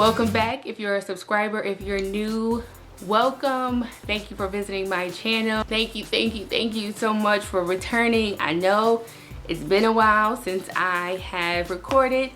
Welcome back. If you're a subscriber, if you're new, welcome. Thank you for visiting my channel. Thank you so much for returning. I know it's been a while since I have recorded.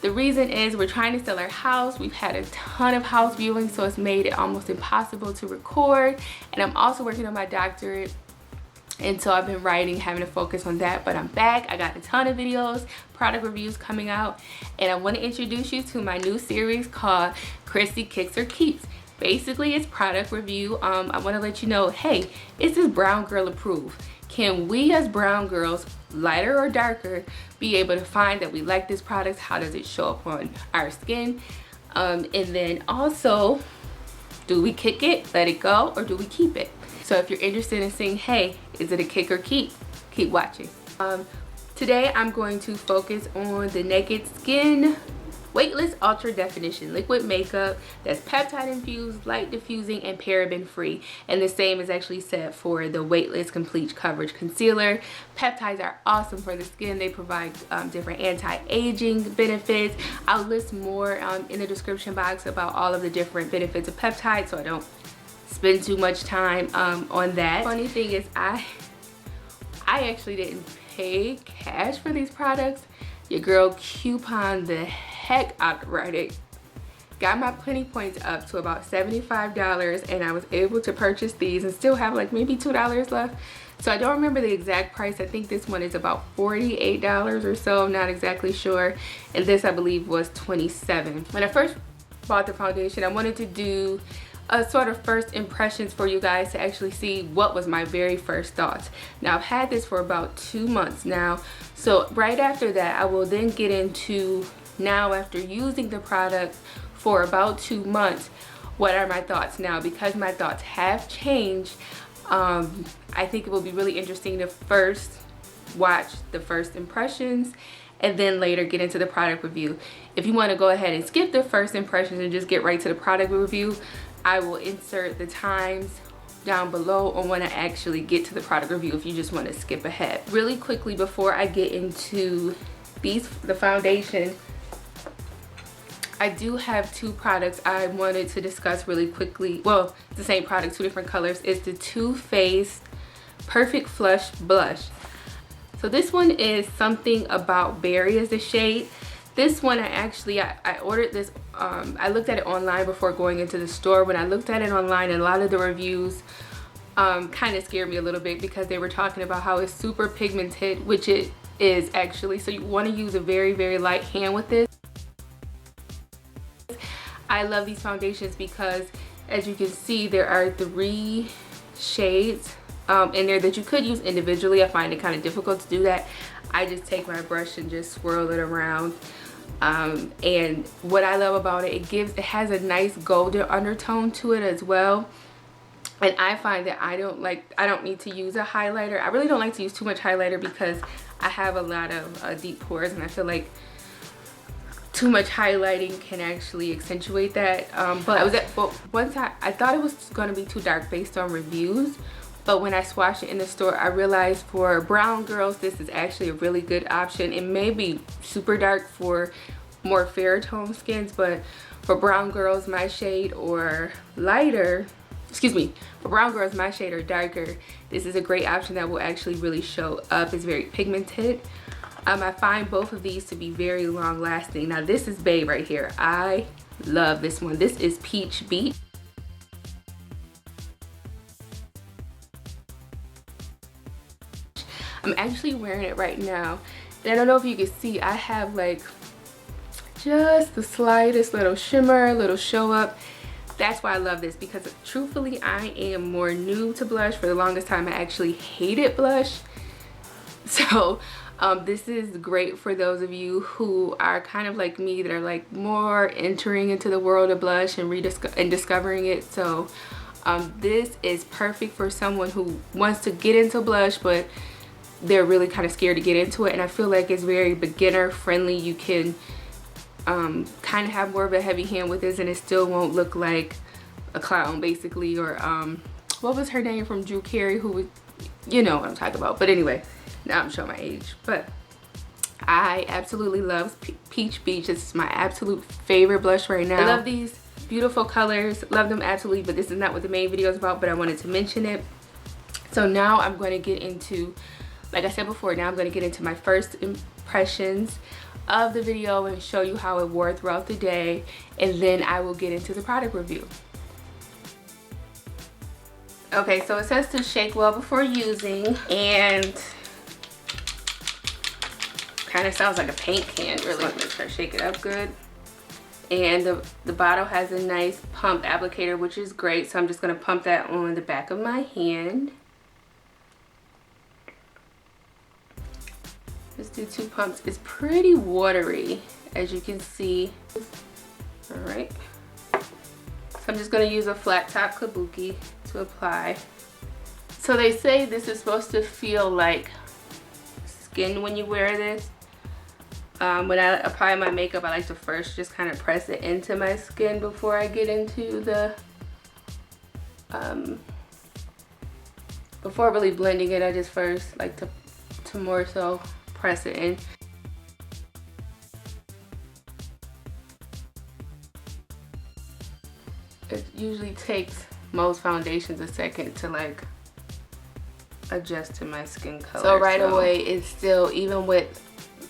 The reason is we're trying to sell our house. We've had a ton of house viewings, so it's made it almost impossible to record. And I'm also working on my doctorate, and so I've been writing, having to focus on that. But I'm back. I got a ton of videos, product reviews coming out, and I want to introduce you to my new series called Khrissy Kicks or Keeps. Basically, it's product review. I want to let you know, hey, is this brown girl approved? Can we as brown girls, lighter or darker, be able to find that we like this product? How does it show up on our skin? And then also, do we kick it, let it go, or do we keep it? So if you're interested in seeing, hey, is it a kick or keep watching. Today I'm going to focus on the Naked Skin Weightless Ultra Definition Liquid Makeup that's peptide infused, light diffusing, and paraben free. And the same is actually said for the Weightless Complete Coverage Concealer. Peptides are awesome for the skin. They provide different anti-aging benefits. I'll list more in the description box about all of the different benefits of peptides, so I don't spend too much time on that. Funny thing is, I actually didn't pay cash for these products. Your girl couponed the heck out of it. Got my Plenty points up to about $75, and I was able to purchase these and still have like maybe $2 left. So I don't remember the exact price. I think this one is about $48 or so. I'm not exactly sure. And this, I believe, was $27. When I first bought the foundation, I wanted to do a sort of first impressions for you guys to actually see what was my very first thoughts. Now, I've had this for about 2 months now, so right after that I will then get into, now after using the product for about 2 months, what are my thoughts now, because my thoughts have changed. I think it will be really interesting to first watch the first impressions and then later get into the product review. If you want to go ahead and skip the first impressions and just get right to the product review, I will insert the times down below on when I actually get to the product review if you just want to skip ahead. Really quickly, before I get into the foundation, I do have two products I wanted to discuss really quickly. Well, it's the same product, two different colors. It's the Too Faced Perfect Flush Blush. So this one is Something About Berry as the shade. This one I ordered this, I looked at it online before going into the store. When I looked at it online, and a lot of the reviews kind of scared me a little bit because they were talking about how it's super pigmented, which it is actually. So you want to use a very light hand with this. I love these foundations because, as you can see, there are 3 shades in there that you could use individually. I find it kind of difficult to do that. I just take my brush and just swirl it around. And what I love about it, it has a nice golden undertone to it as well. And I find that I don't need to use a highlighter. I really don't like to use too much highlighter because I have a lot of deep pores, and I feel like too much highlighting can actually accentuate that. Once I thought it was going to be too dark based on reviews, but when I swatched it in the store, I realized for brown girls, this is actually a really good option. It may be super dark for more fair tone skins, but for brown girls my shade or lighter, for brown girls my shade or darker, this is a great option that will actually really show up. It's very pigmented. I find both of these to be very long lasting. Now this is Babe right here. I love this one. This is Peach Beach. I'm actually wearing it right now, and I don't know if you can see, I have like just the slightest little shimmer, little show up. That's why I love this, because truthfully I am more new to blush. For the longest time I actually hated blush, so this is great for those of you who are kind of like me, that are like more entering into the world of blush and discovering it. So this is perfect for someone who wants to get into blush but they're really kind of scared to get into it. And I feel like it's very beginner friendly. You can kind of have more of a heavy hand with this and it still won't look like a clown basically. Or what was her name from Drew Carey, who was, you know what I'm talking about. But anyway, now I'm showing my age, but I absolutely love Peach Beach. This is my absolute favorite blush right now. I love these beautiful colors, love them absolutely, but this is not what the main video is about, but I wanted to mention it. So now I'm going to get into, like I said before, now I'm going to get into my first impressions of the video and show you how it wore throughout the day, and then I will get into the product review. Okay, so it says to shake well before using, and kind of sounds like a paint can, really. Make sure I shake it up good. And the bottle has a nice pump applicator, which is great, so I'm just going to pump that on the back of my hand. Just do 2 pumps. It's pretty watery, as you can see. All right. So I'm just going to use a flat top kabuki to apply. So they say this is supposed to feel like skin when you wear this. When I apply my makeup, I like to first just kind of press it into my skin before I get into the, before really blending it, I just first like to more so press it in. It usually takes most foundations a second to like adjust to my skin color. So right away, it's still, even with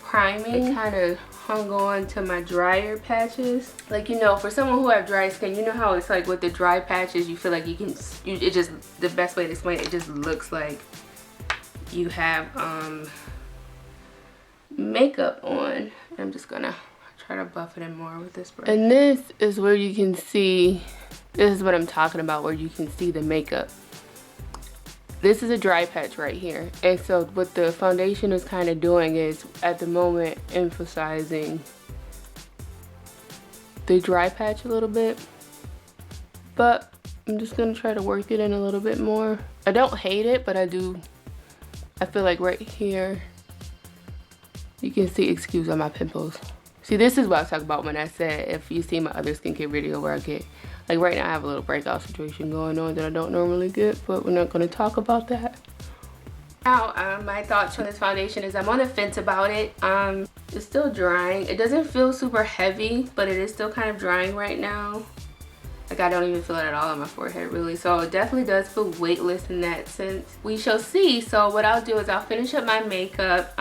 priming, it kind of hung on to my drier patches. Like, you know, for someone who have dry skin, you know how it's like with the dry patches, you feel like you can, it just, the best way to explain it, it just looks like you have makeup on. I'm just gonna try to buff it in more with this brush. And this is where you can see, this is what I'm talking about, where you can see the makeup. This is a dry patch right here, and so what the foundation is kind of doing is at the moment emphasizing the dry patch a little bit, but I'm just gonna try to work it in a little bit more. I don't hate it, but I feel like right here you can see, excuse on my pimples. See, this is what I talk about when I said, if you see my other skincare video where I get, like right now I have a little breakout situation going on that I don't normally get, but we're not going to talk about that. Now, my thoughts on this foundation is I'm on the fence about it. It's still drying. It doesn't feel super heavy, but it is still kind of drying right now. Like, I don't even feel it at all on my forehead, really. So it definitely does feel weightless in that sense. We shall see. So what I'll do is I'll finish up my makeup.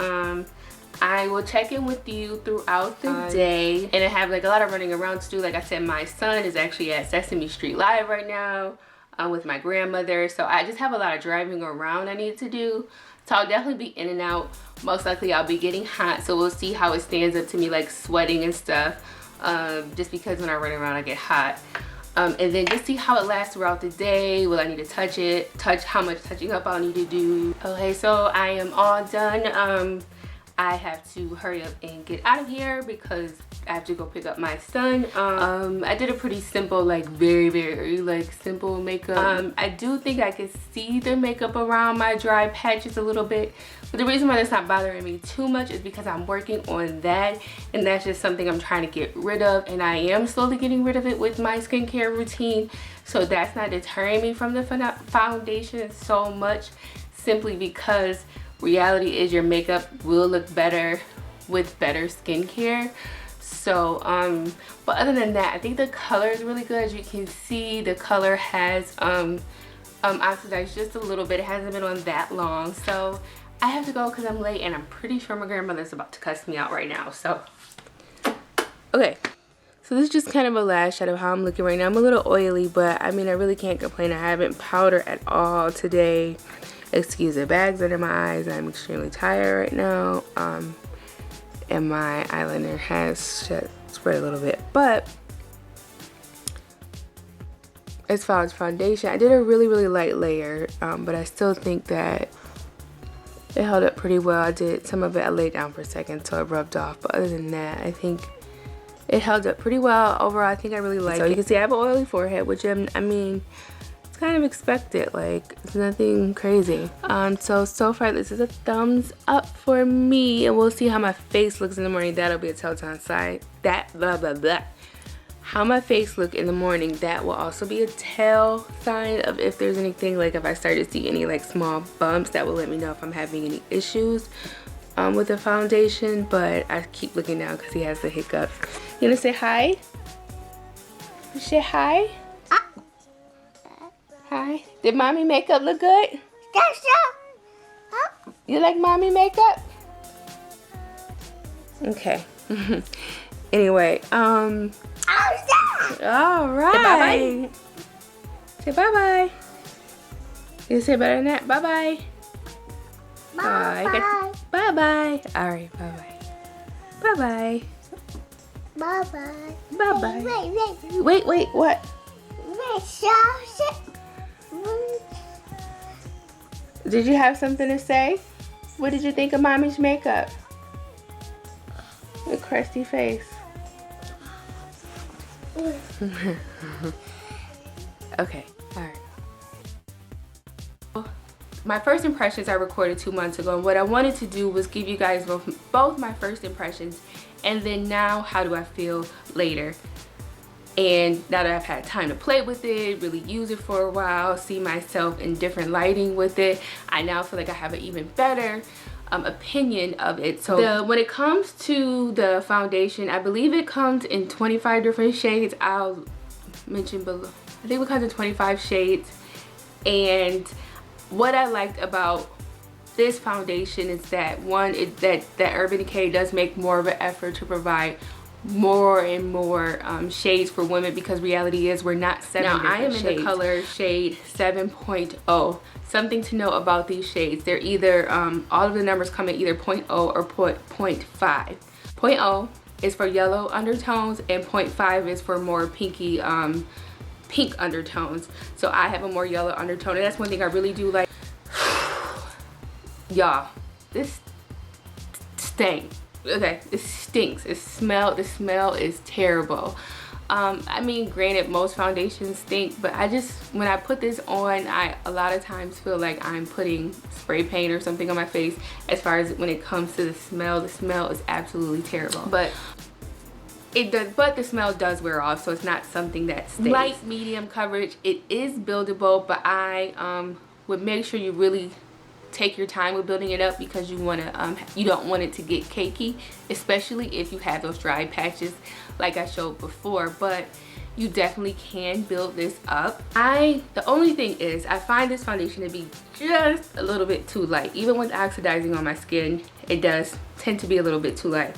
I will check in with you throughout the day, and I have like a lot of running around to do. Like I said, my son is actually at Sesame Street Live right now with my grandmother, so I just have a lot of driving around I need to do. So I'll definitely be in and out. Most likely I'll be getting hot, so we'll see how it stands up to me, like sweating and stuff, just because when I run around I get hot. And then just see how it lasts throughout the day. Will I need to touch it? How much touching up I'll need to do. Okay, so I am all done. I have to hurry up and get out of here because I have to go pick up my son. I did a pretty simple, like very like simple makeup. I do think I can see the makeup around my dry patches a little bit, but the reason why that's not bothering me too much is because I'm working on that, and that's just something I'm trying to get rid of, and I am slowly getting rid of it with my skincare routine. So that's not deterring me from the foundation so much, simply because reality is your makeup will look better with better skincare. So but other than that, I think the color is really good. As you can see, the color has oxidized just a little bit. It hasn't been on that long, so I have to go because I'm late, and I'm pretty sure my grandmother's about to cuss me out right now. So okay, so this is just kind of a last shot of how I'm looking right now. I'm a little oily, but I mean, I really can't complain. I haven't powdered at all today. Excuse the bags under my eyes. I'm extremely tired right now, and my eyeliner has spread a little bit. But as far as foundation, I did a really light layer, but I still think that it held up pretty well. I did some of it, I laid down for a second so it rubbed off, but other than that, I think it held up pretty well. Overall, I think I really like it. So you can see I have an oily forehead, which I mean, it's kind of expected, like it's nothing crazy. So far this is a thumbs up for me, and we'll see how my face looks in the morning. That'll be a telltale sign. How my face look in the morning, that will also be a tell sign of if there's anything, like if I start to see any like small bumps, that will let me know if I'm having any issues. with the foundation, but I keep looking down because he has the hiccups. You wanna say hi? You say hi? Hi. Did mommy makeup look good? You like mommy makeup? Okay. Anyway, all right. Say bye-bye. You say better than that? Bye-bye. Bye-bye. Bye-bye. All right, bye-bye. Bye-bye. Bye-bye. Bye-bye. Wait, what? Did you have something to say? What did you think of mommy's makeup? The crusty face. Okay, alright. My first impressions I recorded 2 months ago, and what I wanted to do was give you guys both my first impressions, and then now how do I feel later. And now that I've had time to play with it, really use it for a while, see myself in different lighting with it, I now feel like I have an even better opinion of it. So when it comes to the foundation, I believe it comes in 25 different shades. I'll mention below. I think it comes in 25 shades. And what I liked about this foundation is that that Urban Decay does make more of an effort to provide more and more shades for women, because reality is we're not 7 different shades. Now I am in the color shade 7.0. Something to know about these shades, they're either all of the numbers come in either 0.0 or 0.5. 0.0 is for yellow undertones and 0.5 is for more pinky pink undertones. So I have a more yellow undertone, and that's one thing I really do like. Y'all, this stinks. Okay, it stinks. The smell is terrible. I mean, granted, most foundations stink, but when I put this on, I a lot of times feel like I'm putting spray paint or something on my face. As far as when it comes to the smell is absolutely terrible. But the smell does wear off, so it's not something that stays. Light medium coverage, it is buildable, but I would make sure you really take your time with building it up, because you don't want it to get cakey, especially if you have those dry patches like I showed before. But you definitely can build this up. The only thing is, I find this foundation to be just a little bit too light. Even with oxidizing on my skin, it does tend to be a little bit too light.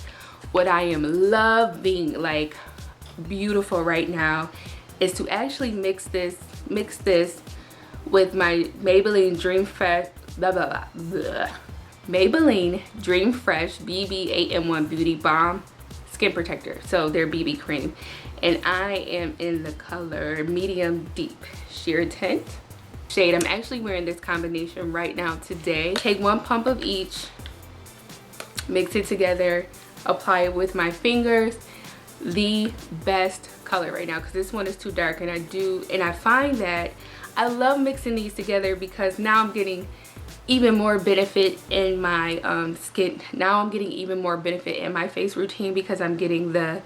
What I am loving, like beautiful right now, is to actually mix this with my Maybelline Dream Fresh Maybelline Dream Fresh BB 8-in-1 Beauty Balm Skin Protector. So they're BB cream, and I am in the color medium deep sheer tint shade. I'm actually wearing this combination right now today. Take 1 pump of each, mix it together, apply it with my fingers. The best color right now, because this one is too dark, and I find that I love mixing these together, because now I'm getting even more benefit in my skin. Now I'm getting even more benefit in my face routine, because I'm getting the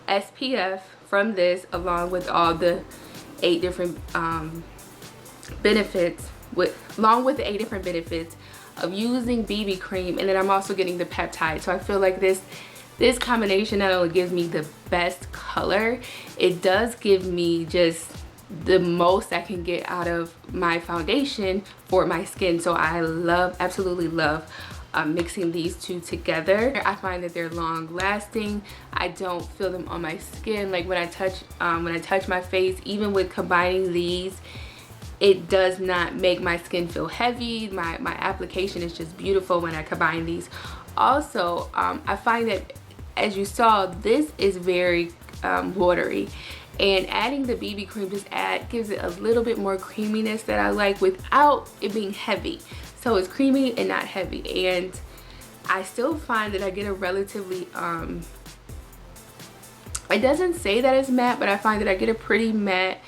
SPF from this along with all the 8 different benefits, along with the 8 different benefits of using BB cream, and then I'm also getting the peptide. So I feel like this combination not only gives me the best color, it does give me just the most I can get out of my foundation for my skin. So I absolutely love mixing these two together. I find that they're long lasting. I don't feel them on my skin. Like when I touch my face, even with combining these, it does not make my skin feel heavy. My application is just beautiful when I combine these. Also, I find that, as you saw, this is very watery, and adding the BB cream just gives it a little bit more creaminess that I like without it being heavy. So it's creamy and not heavy, and I still find that I get a relatively it doesn't say that it's matte, but I find that I get a pretty matte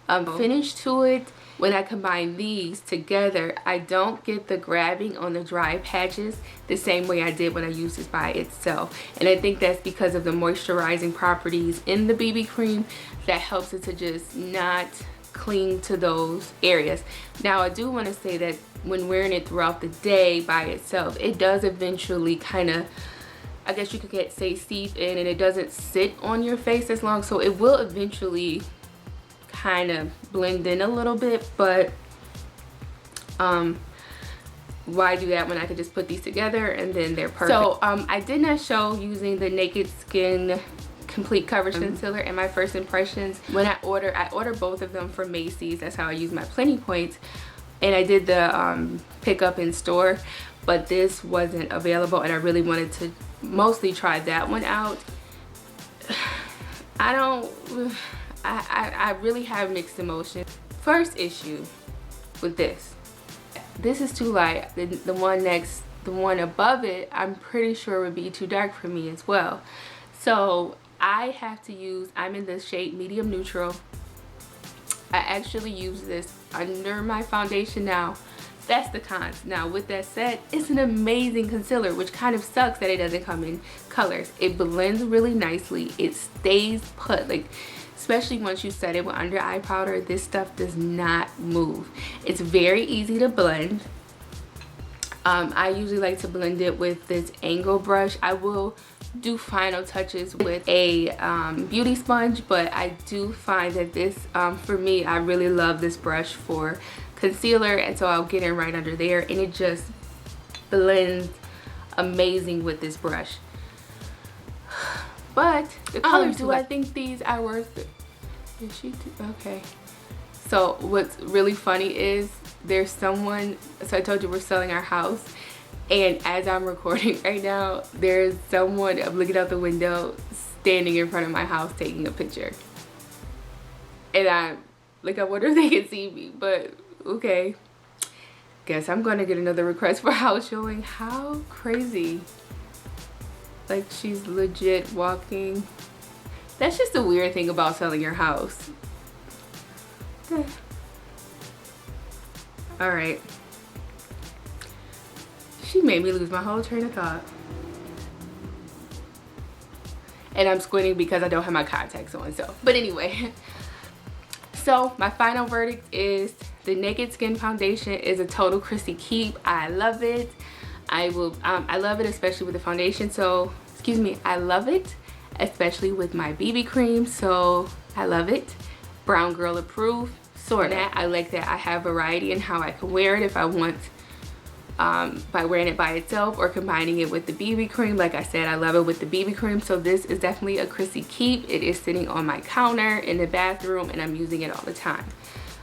finish to it. When I combine these together, I don't get the grabbing on the dry patches the same way I did when I used this by itself. And I think that's because of the moisturizing properties in the BB cream that helps it to just not cling to those areas. Now, I do want to say that when wearing it throughout the day by itself, it does eventually kind of, I guess you could say seep in, and it doesn't sit on your face as long, so it will eventually kind of blend in a little bit. But why do that when I could just put these together and then they're perfect? So I did not show using the Naked Skin complete coverage concealer in my first impressions. When I ordered both of them from Macy's. That's how I use my Plenty points, and I did the pick up in store, but this wasn't available, and I really wanted to mostly try that one out. I really have mixed emotions. First issue with this is too light. The one above it, I'm pretty sure would be too dark for me as well. So I have to use, I'm in the shade medium neutral. I actually use this under my foundation now. That's the cons. Now with that said, it's an amazing concealer, which kind of sucks that it doesn't come in colors. It blends really nicely. It stays put, like, especially once you set it with under eye powder, this stuff does not move. It's very easy to blend. I usually like to blend it with this angle brush. I will do final touches with a beauty sponge, but I do find that this, for me, I really love this brush for concealer, and so I'll get in right under there, and it just blends amazing with this brush. But the colors, do I think these are worth it? Is she okay? So what's really funny is there's someone, so I told you we're selling our house, and as I'm recording right now, there's someone, I'm looking out the window, standing in front of my house taking a picture. And I'm like, I wonder if they can see me, but okay. Guess I'm gonna get another request for house showing. How crazy. Like, she's legit walking. That's just the weird thing about selling your house. All right. She made me lose my whole train of thought. And I'm squinting because I don't have my contacts on, so. But anyway. So my final verdict is the Naked Skin foundation is a total Khrissy keep. I love it. I love it, especially with the foundation. So, excuse me, I love it, especially with my BB cream. So I love it. Brown girl approved. Sort of. I like that I have variety in how I can wear it if I want, by wearing it by itself or combining it with the BB cream. Like I said, I love it with the BB cream. So this is definitely a Khrissy keep. It is sitting on my counter in the bathroom, and I'm using it all the time.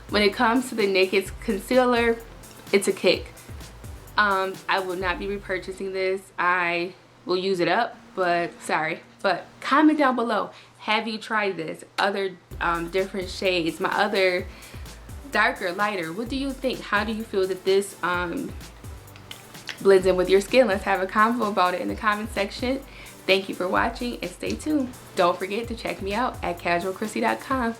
When it comes to the Naked concealer, it's a kick. I will not be repurchasing this. I will use it up, but sorry. But comment down below, have you tried this? Other different shades, my other darker, lighter. What do you think? How do you feel that this blends in with your skin? Let's have a convo about it in the comment section. Thank you for watching, and stay tuned. Don't forget to check me out at kasualkhrissy.com.